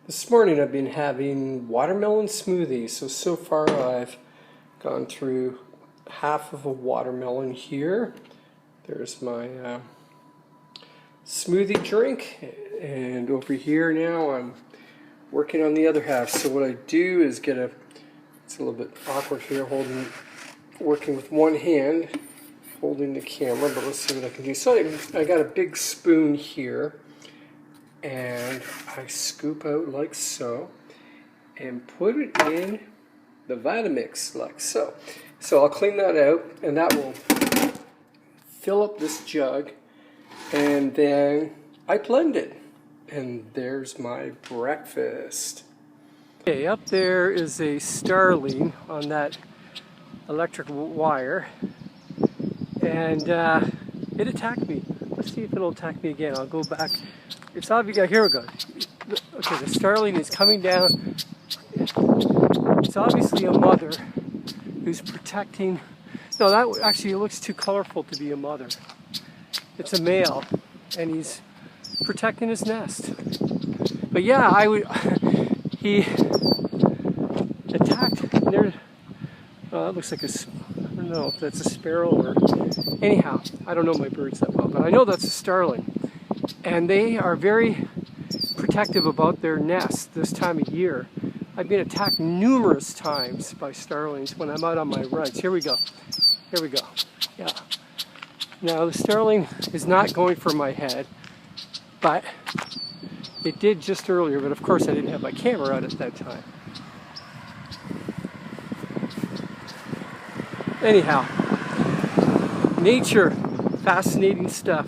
This morning I've been having watermelon smoothies. So far I've gone through half of a watermelon here. There's my smoothie drink, and over here now I'm working on the other half. So what I do is it's a little bit awkward here working with one hand, holding the camera, but let's see what I can do. So I got a big spoon here, and I scoop out like so and put it in the Vitamix like so. So I'll clean that out, and that will fill up this jug, and then I blend it, and there's my breakfast. Okay, up there is a starling on that electric wire, and it attacked me. Let's see if it'll attack me again. I'll go back. It's obvious. Here we go. Okay, the starling is coming down. It's obviously a mother who's protecting. No, that actually it looks too colorful to be a mother. It's a male, and he's protecting his nest. But yeah, he attacked. There, it looks like I don't know if that's a sparrow or. Anyhow, I don't know my birds that well, but I know that's a starling. And they are very protective about their nests this time of year. I've been attacked numerous times by starlings when I'm out on my runs. Here we go. Here we go. Yeah. Now the starling is not going for my head, but it did just earlier, but of course I didn't have my camera out at that time. Anyhow, nature, fascinating stuff.